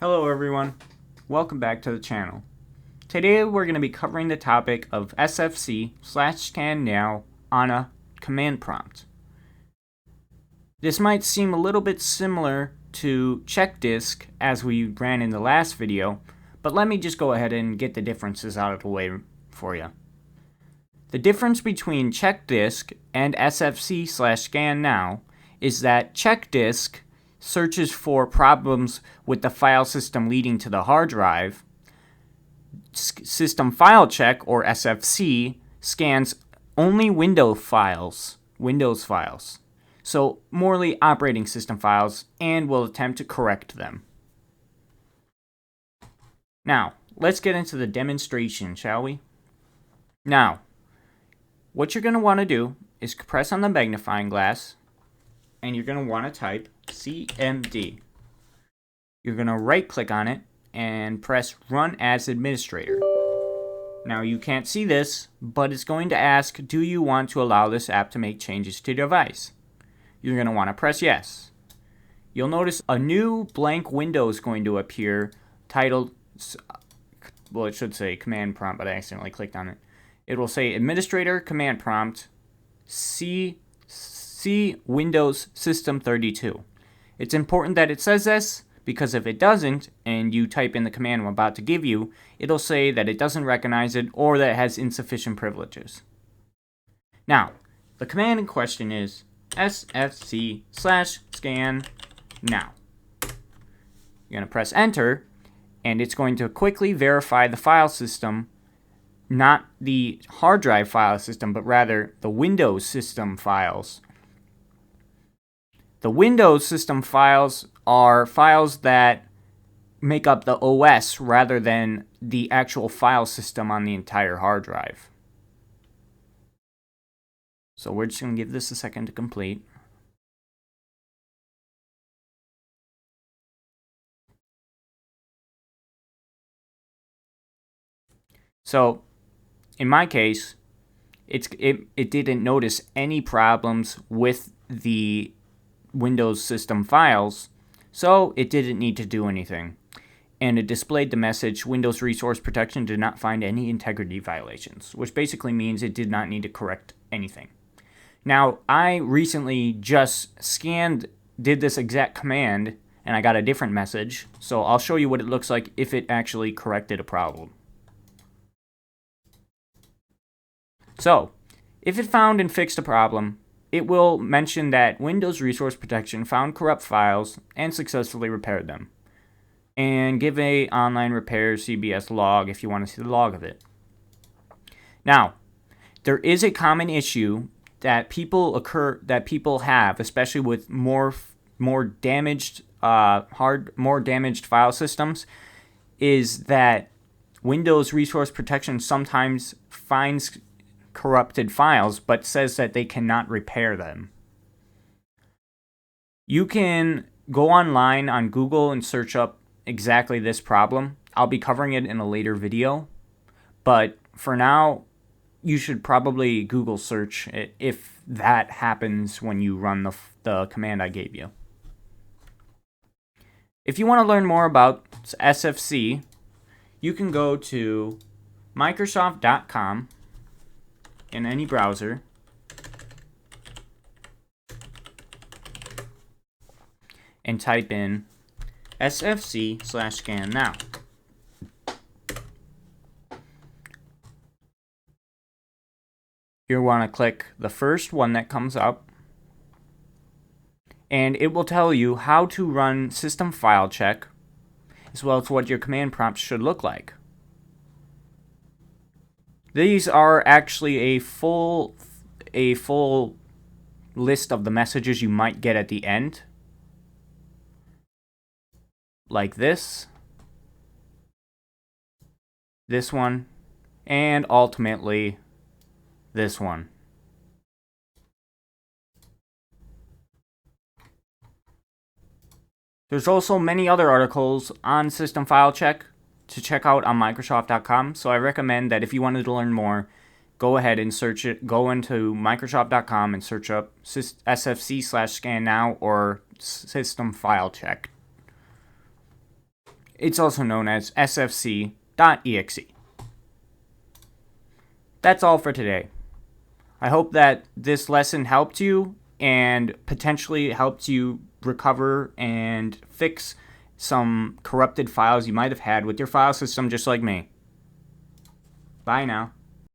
Hello everyone, welcome back to the channel. Today we're going to be covering the topic of SFC/scan now on a command prompt. This might seem a little bit similar to check disk as we ran in the last video, but let me just go ahead and get the differences out of the way for you. The difference between check disk and SFC/scan now is that check disk searches for problems with the file system leading to the hard drive. System file check, or SFC, scans only Windows files, so morely operating system files, and will attempt to correct them. Now, let's get into the demonstration, shall we? Now, what you're going to want to do is press on the magnifying glass, and you're going to want to type CMD. You're going to right click on it and press Run as Administrator. Now you can't see this, but it's going to ask, do you want to allow this app to make changes to your device? You're going to want to press yes. You'll notice a new blank window is going to appear titled, well, it should say Command Prompt, but I accidentally clicked on it. It will say Administrator Command Prompt C Windows System 32. It's important that it says this because if it doesn't and you type in the command I'm about to give you, it'll say that it doesn't recognize it or that it has insufficient privileges. Now, the command in question is SFC/scan now. You're going to press enter and it's going to quickly verify the file system, not the hard drive file system, but rather the Windows system files. The Windows system files are files that make up the OS rather than the actual file system on the entire hard drive. So we're just going to give this a second to complete. So in my case, it didn't notice any problems with the Windows system files, so it didn't need to do anything. And it displayed the message, Windows Resource Protection did not find any integrity violations, which basically means it did not need to correct anything. Now, I recently just did this exact command, and I got a different message, so I'll show you what it looks like if it actually corrected a problem. So, if it found and fixed a problem, it will mention that Windows Resource Protection found corrupt files and successfully repaired them. And give a online repair CBS log if you want to see the log of it. Now, there is a common issue that people have, especially with more damaged file systems, is that Windows Resource Protection sometimes finds corrupted files but says that they cannot repair them. You can go online on Google and search up exactly this problem. I'll be covering it in a later video, but for now you should probably Google search it if that happens when you run the command I gave you. If you want to learn more about SFC, you can go to Microsoft.com in any browser and type in SFC/scan now. You'll want to click the first one that comes up, and it will tell you how to run system file check as well as what your command prompt should look like. These are actually a full list of the messages you might get at the end, like this one, and ultimately this one. There's also many other articles on system file check to check out on Microsoft.com, so I recommend that if you wanted to learn more, go ahead and search it. Go into Microsoft.com and search up SFC/scan now or system file check. It's also known as sfc.exe. That's all for today. I hope that this lesson helped you and potentially helped you recover and fix some corrupted files you might have had with your file system, just like me. Bye now.